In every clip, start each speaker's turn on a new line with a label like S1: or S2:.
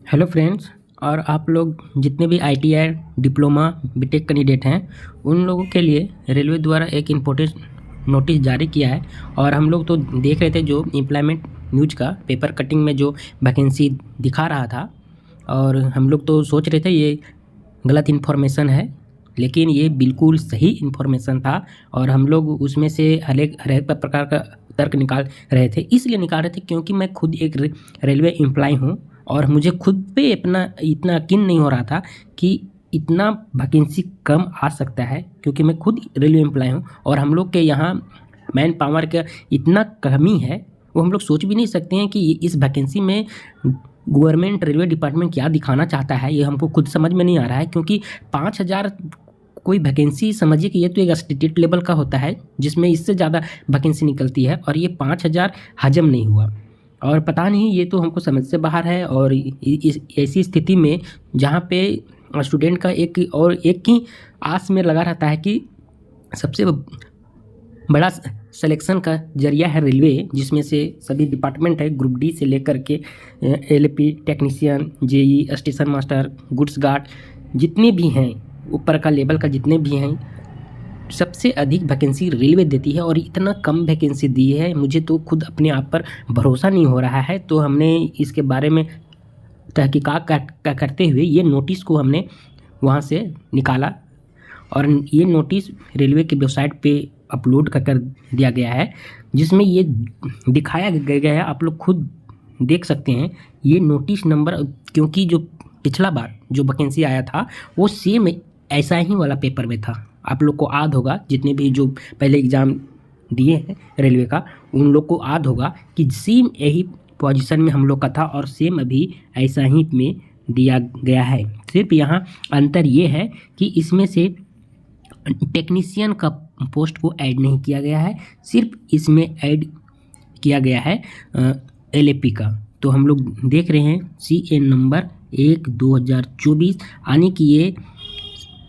S1: Hello friends. और आप लोग जितने भी आईटीआई डिप्लोमा बीटेक कैंडिडेट हैं उन लोगों के लिए रेलवे द्वारा एक इम्पोर्टेंट नोटिस जारी किया है। और हम लोग तो देख रहे थे जो एम्प्लॉयमेंट न्यूज का पेपर कटिंग में जो वैकेंसी दिखा रहा था, और हम लोग तो सोच रहे थे ये गलत इन्फॉर्मेशन है, लेकिन ये बिल्कुल सही इन्फॉर्मेशन था। और हम लोग उसमें से हर एक प्रकार का तर्क निकाल रहे थे। इसलिए निकाल रहे थे क्योंकि मैं खुद एक रेलवे एम्प्लॉय हूँ और मुझे खुद पे अपना इतना यकीन नहीं हो रहा था कि इतना वैकेंसी कम आ सकता है, क्योंकि मैं खुद रेलवे एम्प्लॉय हूँ और हम लोग के यहाँ मैन पावर का इतना कमी है, वो हम लोग सोच भी नहीं सकते हैं कि इस वैकेंसी में गवर्नमेंट रेलवे डिपार्टमेंट क्या दिखाना चाहता है। ये हमको खुद समझ में नहीं आ रहा है, क्योंकि 5,000 कोई वैकेंसी समझिए कि ये तो एक स्टेट लेवल का होता है जिसमें इससे ज़्यादा वैकेंसी निकलती है, और ये 5,000 हजम नहीं हुआ। और पता नहीं, ये तो हमको समझ से बाहर है। और इस ऐसी स्थिति में जहाँ पे स्टूडेंट का एक ही आस में लगा रहता है कि सबसे बड़ा सिलेक्शन का जरिया है रेलवे, जिसमें से सभी डिपार्टमेंट है, ग्रुप डी से लेकर के LP technician, JE, station master, goods guard, जितने भी हैं ऊपर का लेवल का जितने भी हैं, सबसे अधिक वैकेंसी रेलवे देती है। और इतना कम वैकेंसी दी है, मुझे तो खुद अपने आप पर भरोसा नहीं हो रहा है। तो हमने इसके बारे में तहकीकात करते हुए ये नोटिस को हमने वहाँ से निकाला, और ये नोटिस रेलवे के वेबसाइट पे अपलोड कर दिया गया है, जिसमें ये दिखाया गया है, आप लोग खुद देख सकते हैं ये नोटिस नंबर। क्योंकि जो पिछला बार जो वैकेंसी आया था वो सेम ऐसा ही वाला पेपर में था। आप लोग को याद होगा, जितने भी जो पहले एग्ज़ाम दिए हैं रेलवे का, उन लोग को याद होगा कि सेम यही पोजीशन में हम लोग का था और सेम अभी ऐसा ही में दिया गया है। सिर्फ यहाँ अंतर ये है कि इसमें से टेक्नीशियन का पोस्ट को ऐड नहीं किया गया है, सिर्फ इसमें ऐड किया गया है एलएपी का। तो हम लोग देख रहे हैं CN नंबर 1/2024, यानी कि ये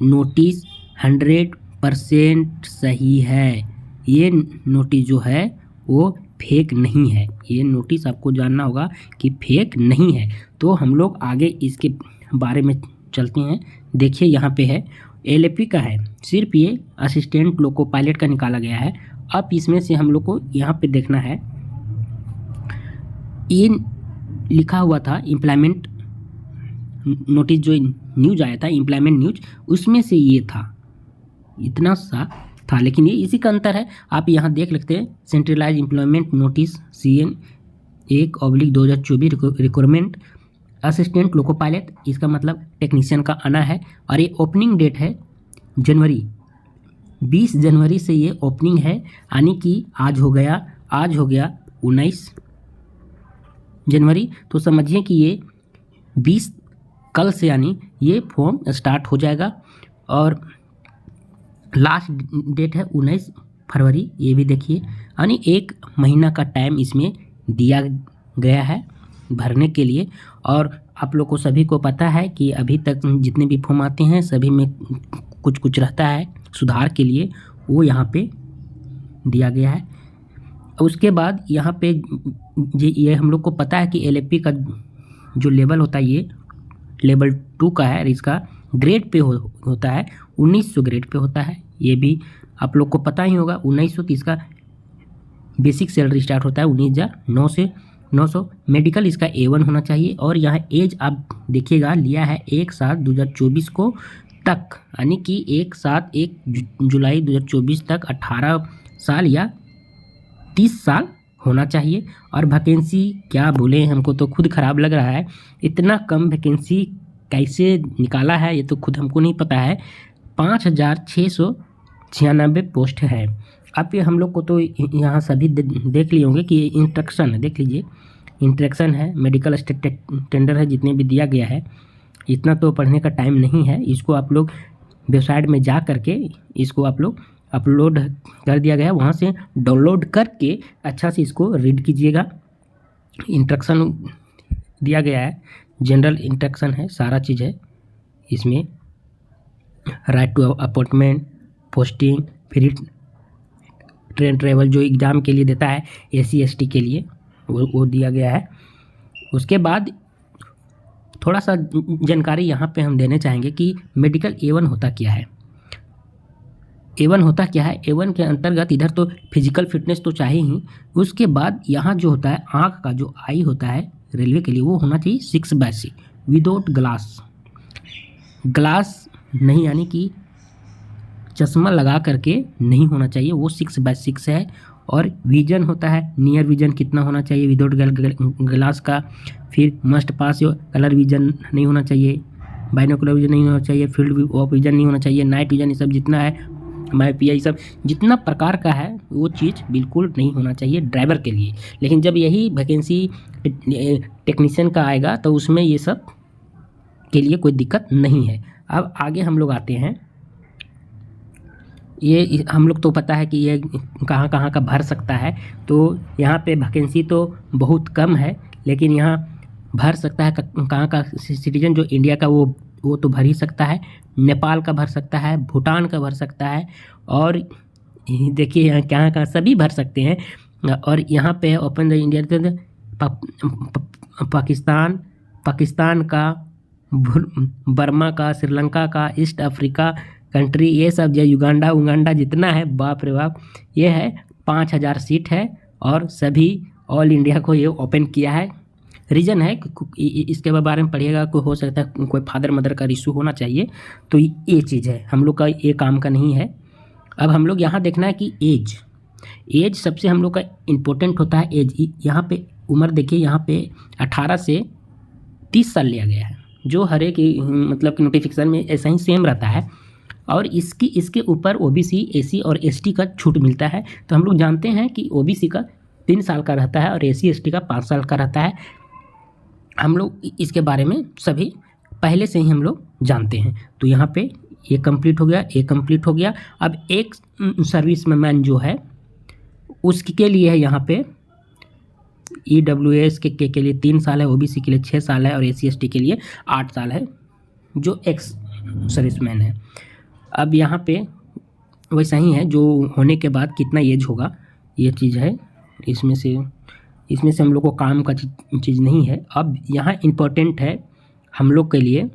S1: नोटिस 100% सही है। ये नोटिस जो है वो फेक नहीं है। ये नोटिस आपको जानना होगा कि फेक नहीं है। तो हम लोग आगे इसके बारे में चलते हैं। देखिए यहाँ पे है, एलएपी का है, सिर्फ ये असिस्टेंट लोको पायलट का निकाला गया है। अब इसमें से हम लोग को यहाँ पे देखना है, ये लिखा हुआ था एम्प्लॉयमेंट नोटिस, जो न्यूज आया था एम्प्लॉयमेंट न्यूज, उसमें से ये था, इतना सा था। लेकिन ये इसी का अंतर है, आप यहाँ देख सकते हैं centralise employment notice CN 1/2024 requirement assistant loco pilot, इसका मतलब टेक्नीशियन का आना है। और ये ओपनिंग डेट है जनवरी, 20 जनवरी से ये ओपनिंग है, यानी कि आज हो गया 19 जनवरी। तो समझिए कि ये 20 कल से यानी ये फॉर्म स्टार्ट हो जाएगा। और लास्ट डेट है 19 फरवरी, ये भी देखिए, यानी 1 महीना का टाइम इसमें दिया गया है भरने के लिए। और आप लोग को सभी को पता है कि अभी तक जितने भी फॉर्म आते हैं सभी में कुछ कुछ रहता है सुधार के लिए, वो यहाँ पे दिया गया है। उसके बाद यहाँ पे ये हम लोग को पता है कि एलएपी का जो लेवल होता है ये लेवल 2 का है, और इसका ग्रेड पे होता है 1900 ग्रेड पे होता है। ये भी आप लोग को पता ही होगा, 1900 की इसका बेसिक सैलरी स्टार्ट होता है 19,900 से 900। मेडिकल इसका A1 होना चाहिए। और यहाँ एज आप देखिएगा लिया है 1/7/2024 को तक, यानी कि 1 जुलाई 2024 तक 18 साल या 30 साल होना चाहिए। और वैकेंसी क्या बोले, हमको तो खुद ख़राब लग रहा है, इतना कम वैकेंसी कैसे निकाला है ये तो खुद हमको नहीं पता है। 5,696 पोस्ट है। अब ये हम लोग को तो यहाँ सभी देख लिए होंगे कि इंस्ट्रक्शन है, देख लीजिए इंस्ट्रक्शन है, मेडिकल टेंडर है, जितने भी दिया गया है। इतना तो पढ़ने का टाइम नहीं है, इसको आप लोग वेबसाइट में जा करके इसको आप लोग अपलोड कर दिया गया, वहाँ से डाउनलोड करके अच्छा से इसको रीड कीजिएगा। इंस्ट्रक्शन दिया गया है, जनरल इंस्ट्रक्शन है, सारा चीज़ है इसमें। Right to appointment, posting, free train travel जो एग्ज़ाम के लिए देता है SC ST के लिए, वो दिया गया है। उसके बाद थोड़ा सा जानकारी यहाँ पे हम देना चाहेंगे कि मेडिकल A1 होता क्या है। A1 होता क्या है, A1 के अंतर्गत इधर तो फिजिकल फिटनेस तो चाहिए ही, उसके बाद यहाँ जो होता है आँख का जो आई होता है रेलवे के लिए वो होना चाहिए 6/6 विदाउट ग्लास। ग्लास नहीं यानी कि चश्मा लगा करके नहीं होना चाहिए, वो 6/6 है। और विजन होता है नियर विजन कितना होना चाहिए विदाउट ग्लास का। फिर मस्ट पास कलर विजन नहीं होना चाहिए, बाइनोकुलर विजन नहीं होना चाहिए, फील्ड ऑफ विजन नहीं होना चाहिए, नाइट विजन, ये सब जितना है माइपिया, ये सब जितना प्रकार का है वो चीज़ बिल्कुल नहीं होना चाहिए ड्राइवर के लिए। लेकिन जब यही वैकेंसी टेक्नीशियन का आएगा तो उसमें ये सब के लिए कोई दिक्कत नहीं है। अब आगे हम लोग आते हैं, ये हम लोग तो पता है कि ये कहाँ कहाँ का भर सकता है। तो यहाँ पे वैकेंसी तो बहुत कम है, लेकिन यहाँ भर सकता है कहाँ का सिटीजन जो इंडिया का वो तो भर ही सकता है, नेपाल का भर सकता है, भूटान का भर सकता है, और देखिए यहाँ कहाँ कहाँ सभी भर सकते हैं। और यहाँ पे ओपन द इंडिया पाकिस्तान का, बर्मा का, श्रीलंका का, ईस्ट अफ्रीका कंट्री, ये सब जो युगांडा जितना है, बाप रे बाप, ये है 5000 सीट है और सभी ऑल इंडिया को ये ओपन किया है। रीज़न है इसके बारे में पढ़िएगा, कोई हो सकता है कोई फादर मदर का इशू होना चाहिए, तो ये चीज़ है, हम लोग का ये काम का नहीं है। अब हम लोग यहाँ देखना है कि एज सबसे हम लोग का इम्पोर्टेंट होता है। एज यहाँ पे उम्र देखिए, यहाँ पे 18 से 30 साल लिया गया है, जो हर एक मतलब कि नोटिफिकेशन में ऐसा ही सेम रहता है। और इसके ऊपर OBC SC और ST का छूट मिलता है। तो हम लोग जानते हैं कि OBC का 3 साल का रहता है और SC ST का 5 साल का रहता है। हम लोग इसके बारे में सभी पहले से ही हम लोग जानते हैं। तो यहाँ पे ये कंप्लीट हो गया, ये कंप्लीट हो गया। अब एक सर्विसमैन जो है उसके लिए है यहाँ पे EWS के लिए 3 साल है, OBC के लिए 6 साल है और SC ST के लिए 8 साल है, जो एक्स सर्विसमैन है। अब यहाँ पे वैसा ही है, जो होने के बाद कितना एज होगा ये चीज़ है, इसमें से हम लोग को काम का चीज़ नहीं है। अब यहाँ इम्पोर्टेंट है हम लोग के लिए,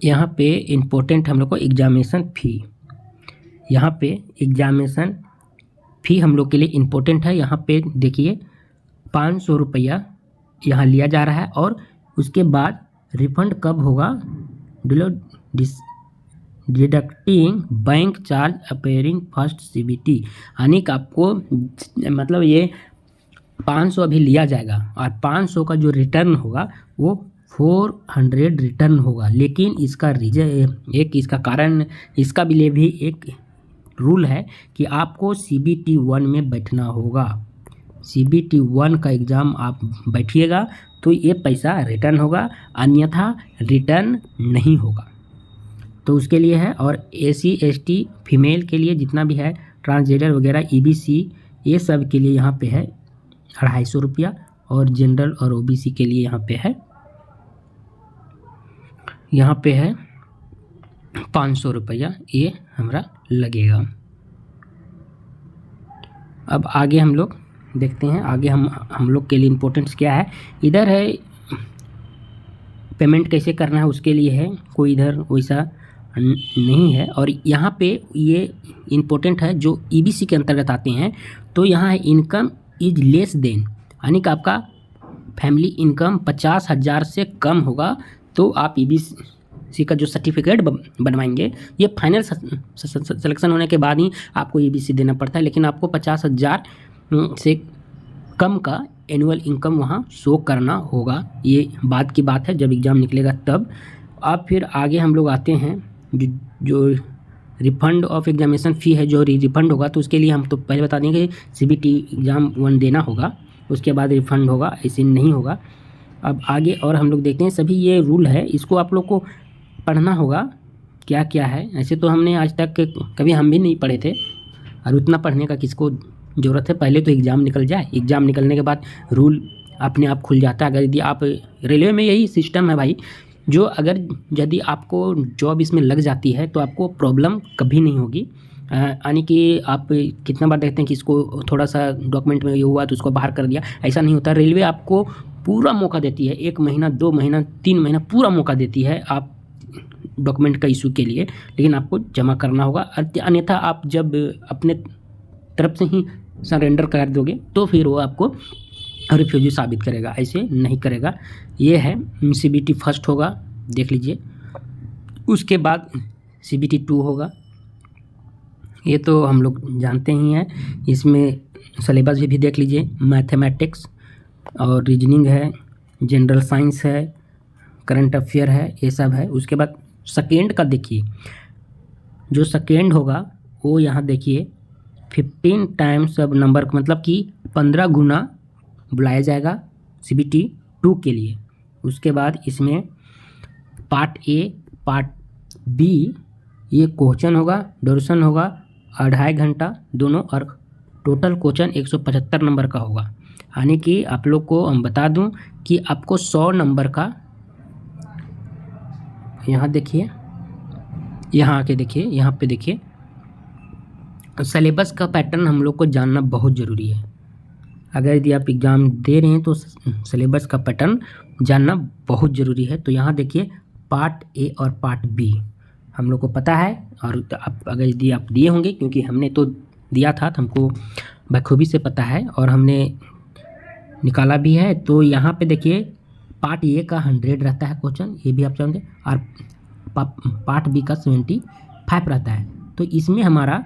S1: यहाँ पे इम्पोर्टेंट हम लोग को एग्जामिनेशन फ़ी, यहाँ पे एग्जामिनेशन फ़ी हम लोग के लिए इम्पोर्टेंट है। यहाँ पे देखिए 500 रुपया यहाँ लिया जा रहा है, और उसके बाद रिफंड कब होगा, deducting bank charge appearing first CBT, यानी कि आपको मतलब ये 500 अभी लिया जाएगा और 500 का जो रिटर्न होगा वो 400 रिटर्न होगा। लेकिन इसका इसका कारण, इसका भी एक रूल है कि आपको CBT 1 में बैठना होगा। CBT 1 का एग्ज़ाम आप बैठिएगा तो ये पैसा रिटर्न होगा, अन्यथा रिटर्न नहीं होगा। तो उसके लिए है। और SC ST फीमेल के लिए जितना भी है, ट्रांसजेंडर वगैरह EBC, ये सब के लिए यहाँ पे है 250 रुपया, और जनरल और OBC के लिए यहाँ पे है 500 रुपया, ये हमारा लगेगा। अब आगे हम लोग देखते हैं, आगे हम लोग के लिए इम्पोर्टेंस क्या है। इधर है पेमेंट कैसे करना है, उसके लिए है, कोई इधर वैसा नहीं है। और यहाँ पे ये इम्पोर्टेंट है जो EBC के अंतर्गत आते हैं। तो यहाँ है इनकम इज लेस देन, यानी कि आपका फैमिली इनकम 50,000 से कम होगा तो आप EBC का जो सर्टिफिकेट बनवाएंगे, ये फाइनल सिलेक्शन होने के बाद ही आपको EBC देना पड़ता है, लेकिन आपको 50,000 से कम का एनुअल इनकम वहाँ शो करना होगा। ये बाद की बात है, जब एग्ज़ाम निकलेगा तब। अब फिर आगे हम लोग आते हैं, जो रिफंड ऑफ एग्जामिनेशन फ़ी है, जो रिफंड होगा, तो उसके लिए हम तो पहले बता देंगे CBT एग्ज़ाम 1 देना होगा, उसके बाद रिफंड होगा, ऐसे नहीं होगा। अब आगे और हम लोग देखते हैं, सभी ये रूल है, इसको आप लोग को पढ़ना होगा क्या क्या है। ऐसे तो हमने आज तक कभी हम भी नहीं पढ़े थे, और उतना पढ़ने का किसको ज़रूरत है। पहले तो एग्ज़ाम निकल जाए, एग्ज़ाम निकलने के बाद रूल अपने आप खुल जाता है। अगर यदि आप रेलवे में यही सिस्टम है भाई, जो अगर यदि आपको जॉब इसमें लग जाती है तो आपको प्रॉब्लम कभी नहीं होगी। यानी कि आप कितना बार देखते हैं कि इसको थोड़ा सा डॉक्यूमेंट में ये हुआ तो उसको बाहर कर दिया, ऐसा नहीं होता। रेलवे आपको पूरा मौका देती है, 1 महीना 2 महीना 3 महीना पूरा मौका देती है आप डॉक्यूमेंट का इशू के लिए, लेकिन आपको जमा करना होगा। अन्यथा आप जब अपने तरफ से ही सरेंडर कर दोगे तो फिर वो आपको रिफ्यूजी साबित करेगा, ऐसे नहीं करेगा। ये है CBT फर्स्ट होगा, देख लीजिए। उसके बाद CBT 2 होगा, ये तो हम लोग जानते ही हैं। इसमें सिलेबस भी देख लीजिए, मैथमेटिक्स और रीजनिंग है, जनरल साइंस है, करंट अफेयर है, ये सब है। उसके बाद सेकेंड का देखिए, जो सेकेंड होगा वो यहाँ देखिए 15 टाइम्स अब नंबर, मतलब कि 15 गुना बुलाया जाएगा CBT 2 के लिए। उसके बाद इसमें पार्ट A पार्ट B ये क्वेश्चन होगा, ड्यूरेशन होगा 2.5 घंटा दोनों, और टोटल क्वेश्चन 175 नंबर का होगा। यानी कि आप लोग को हम बता दूं कि आपको 100 नंबर का, यहाँ देखिए, यहाँ आके देखिए, यहाँ पे देखिए, सिलेबस का पैटर्न हम लोग को जानना बहुत ज़रूरी है। अगर यदि आप एग्ज़ाम दे रहे हैं तो सिलेबस का पैटर्न जानना बहुत ज़रूरी है। तो यहाँ देखिए पार्ट A और पार्ट B हम लोग को पता है, और आप अगर यदि आप दिए होंगे, क्योंकि हमने तो दिया था तो हमको बखूबी से पता है और हमने निकाला भी है। तो यहाँ पे देखिए पार्ट A का 100 रहता है क्वेश्चन, ये भी आप जानते हैं, और पार्ट B का 75 रहता है। तो इसमें हमारा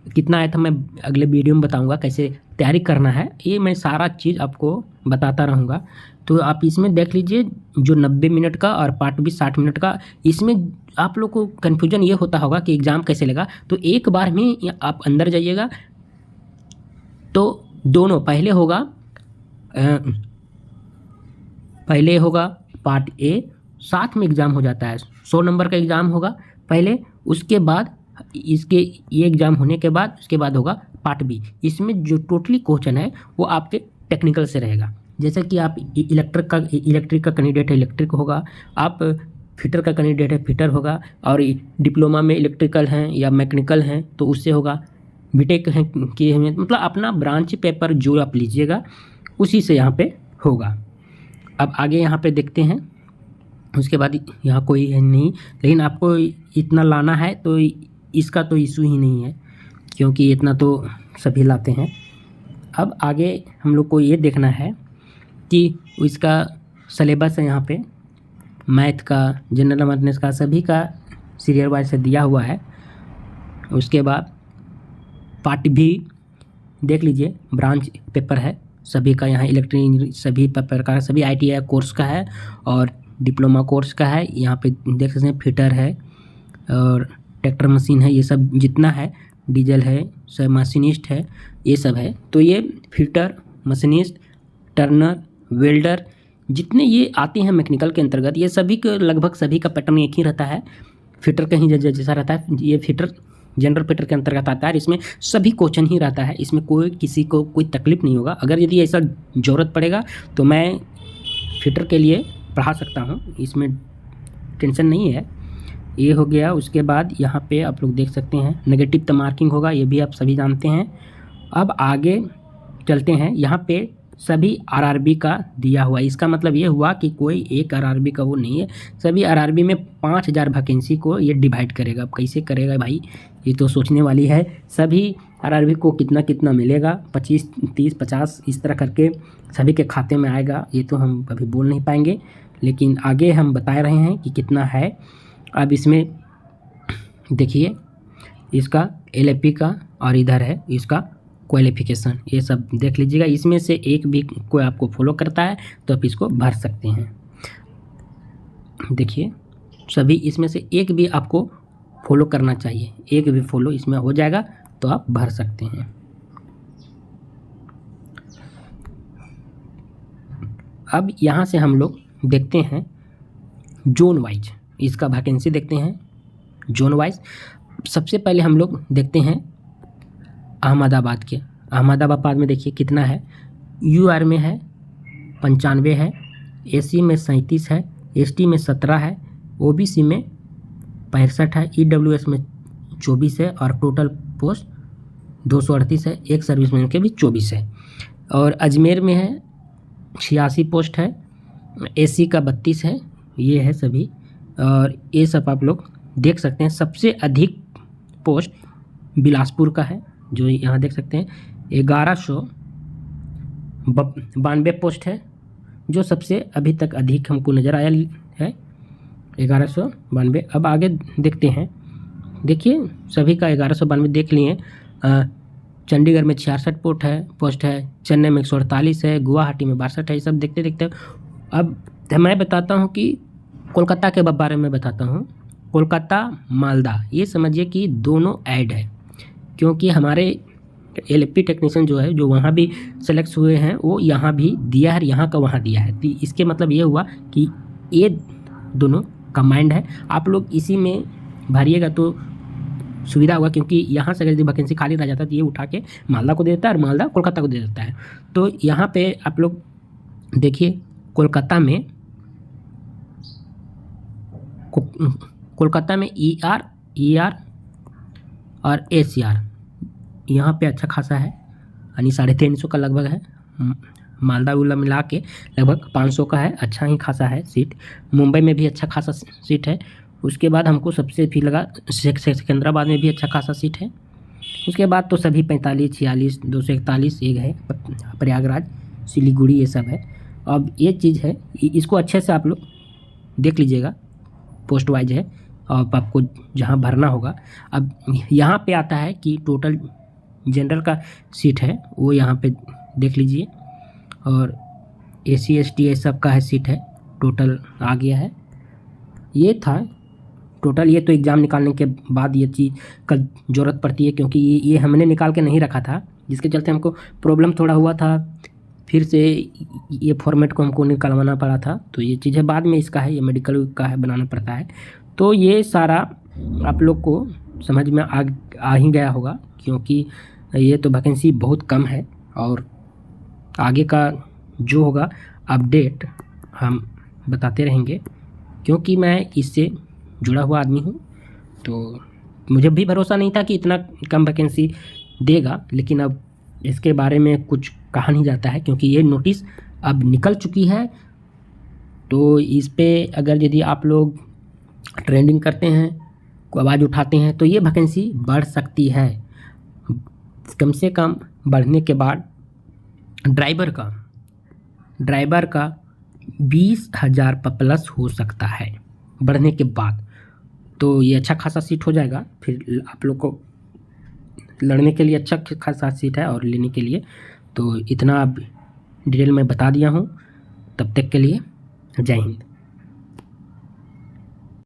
S1: कितना आया था मैं अगले वीडियो में बताऊंगा कैसे तैयारी करना है, ये मैं सारा चीज़ आपको बताता रहूँगा। तो आप इसमें देख लीजिए जो 90 मिनट का और पार्ट B 60 मिनट का, इसमें आप लोग को कन्फ्यूजन ये होता होगा कि एग्ज़ाम कैसे लेगा। तो एक बार में आप अंदर जाइएगा तो दोनों पहले होगा पार्ट A, साथ में एग्ज़ाम हो जाता है, 100 नंबर का एग्ज़ाम होगा पहले, उसके बाद इसके ये एग्ज़ाम होने के बाद उसके बाद होगा पार्ट B। इसमें जो टोटली क्वेश्चन है वो आपके टेक्निकल से रहेगा। जैसे कि आप इलेक्ट्रिक का कैंडिडेट है, इलेक्ट्रिक होगा, आप फिटर का कैंडिडेट है, फिटर होगा, और डिप्लोमा में इलेक्ट्रिकल हैं या मैकेनिकल हैं तो उससे होगा, बीटेक हैं कि हमें, मतलब अपना ब्रांच पेपर जो आप लीजिएगा उसी से यहाँ पे होगा। अब आगे यहाँ पे देखते हैं, उसके बाद यहाँ कोई है नहीं, लेकिन आपको इतना लाना है तो इसका तो इशू ही नहीं है, क्योंकि इतना तो सभी लाते हैं। अब आगे हम लोग को ये देखना है कि इसका सिलेबस है, यहाँ पे मैथ का, जनरल अवेयरनेस का, सभी का सीरियल वाइज से दिया हुआ है। उसके बाद पार्ट B देख लीजिए, ब्रांच पेपर है सभी का, यहाँ इलेक्ट्रिक सभी प्रकार, सभी ITI कोर्स का है और डिप्लोमा कोर्स का है। यहाँ पे देख सकते हैं फिटर है और ट्रैक्टर मशीन है, ये सब जितना है, डीजल है, सब मशीनिस्ट है, ये सब है। तो ये फिटर, मशीनिस्ट, टर्नर, वेल्डर, जितने ये आते हैं मैकेनिकल के अंतर्गत, ये सभी के लगभग सभी का पैटर्न एक ही रहता है। फिटर कहीं जैसा रहता है, ये फिटर जनरल फिटर के अंतर्गत आता है। इसमें सभी क्वेश्चन ही रहता है, इसमें कोई किसी को कोई तकलीफ नहीं होगा। अगर यदि ऐसा ज़रूरत पड़ेगा तो मैं फिटर के लिए पढ़ा सकता हूँ, इसमें टेंशन नहीं है। ये हो गया। उसके बाद यहाँ पे आप लोग देख सकते हैं नेगेटिव तो मार्किंग होगा, ये भी आप सभी जानते हैं। अब आगे चलते हैं, यहाँ पे सभी RRB का दिया हुआ, इसका मतलब ये हुआ कि कोई एक RRB का वो नहीं है, सभी RRB में 5000 वैकेंसी को ये डिवाइड करेगा। अब कैसे करेगा भाई, ये तो सोचने वाली है। सभी RRB को कितना कितना मिलेगा, 25, 30, 50 इस तरह करके सभी के खाते में आएगा, ये तो हम अभी बोल नहीं पाएंगे, लेकिन आगे हम बता रहे हैं कि कितना है। अब इसमें देखिए इसका LAP का, और इधर है इसका क्वालिफिकेशन, ये सब देख लीजिएगा। इसमें से एक भी कोई आपको फॉलो करता है तो आप इसको भर सकते हैं। देखिए सभी इसमें से एक भी आपको फॉलो करना चाहिए, एक भी फॉलो इसमें हो जाएगा तो आप भर सकते हैं। अब यहाँ से हम लोग देखते हैं जोन वाइज, इसका वैकेंसी देखते हैं जोन वाइज। सबसे पहले हम लोग देखते हैं अहमदाबाद के। अहमदाबाद में देखिए कितना है, UR में है 95 है, SC में 37 है, ST में 17 है, OBC में 65 है, EWS में 24 है और टोटल पोस्ट 238 है। एक सर्विसमैन के भी 24 है। और अजमेर में है 86 पोस्ट है। एसी का 32 है। ये है सभी, और ये सब आप लोग देख सकते हैं। सबसे अधिक पोस्ट बिलासपुर का है, जो यहाँ देख सकते हैं 1192 पोस्ट है, जो सबसे अभी तक अधिक हमको नज़र आया है 1192। अब आगे देखते हैं। देखिए सभी का 1192 देख लिए। चंडीगढ़ में 66 पोस्ट है। चेन्नई में 148 है। गुवाहाटी में 62 है। ये सब देखते देखते अब मैं बताता हूँ कि कोलकाता के बारे में बताता हूँ। कोलकाता मालदा, ये समझिए कि दोनों ऐड है, क्योंकि हमारे एलएफपी टेक्नीशियन जो है, जो वहाँ भी सेलेक्ट हुए हैं, वो यहाँ भी दिया है, यहाँ का वहाँ दिया है। तो इसके मतलब ये हुआ कि ये दोनों कमांड है। आप लोग इसी में भरिएगा तो सुविधा होगा, क्योंकि यहाँ से अगर यदि वैकेंसी खाली रह जाता है तो ये उठा के मालदा को दे देता है और मालदा कोलकाता को दे देता है। तो यहाँ पे आप लोग देखिए कोलकाता में ER और ACR यहाँ पे अच्छा खासा है, यानी 350 का लगभग है। मालदा उला मिला के लगभग 500 का है। अच्छा ही खासा है सीट। मुंबई में भी अच्छा खासा सीट है। उसके बाद हमको सबसे फिर लगा सिकंदराबाद में भी अच्छा खासा सीट है। उसके बाद तो सभी 45, 46, 241 एक है। प्रयागराज, सिलीगुड़ी, ये सब है। अब ये चीज़ है, इसको अच्छे से आप लोग देख लीजिएगा। पोस्ट वाइज है और आपको जहाँ भरना होगा। अब यहाँ पे आता है कि टोटल जनरल का सीट है, वो यहाँ पे देख लीजिए। और SC ST ये सब का है सीट है, टोटल आ गया है। ये था टोटल। ये तो एग्ज़ाम निकालने के बाद ये चीज़ का ज़रूरत पड़ती है, क्योंकि ये हमने निकाल के नहीं रखा था, जिसके चलते हमको प्रॉब्लम थोड़ा हुआ था। फिर से ये फॉर्मेट को हमको निकलवाना पड़ा था। तो ये चीज़ है, बाद में इसका है, ये मेडिकल का है, बनाना पड़ता है। तो ये सारा आप लोग को समझ में आ ही गया होगा, क्योंकि ये तो वैकेंसी बहुत कम है। और आगे का जो होगा अपडेट हम बताते रहेंगे, क्योंकि मैं इससे जुड़ा हुआ आदमी हूँ। तो मुझे भी भरोसा नहीं था कि इतना कम वैकेंसी देगा, लेकिन अब इसके बारे में कुछ कहा नहीं जाता है, क्योंकि ये नोटिस अब निकल चुकी है। तो इस पे अगर यदि आप लोग ट्रेंडिंग करते हैं, आवाज़ उठाते हैं, तो ये वैकेंसी बढ़ सकती है। कम से कम बढ़ने के बाद ड्राइवर का 20,000 प्लस हो सकता है बढ़ने के बाद। तो ये अच्छा खासा सीट हो जाएगा। फिर आप लोग को लड़ने के लिए अच्छा खासा सीट है और लेने के लिए। तो इतना अब डिटेल में बता दिया हूँ। तब तक के लिए जय हिंद।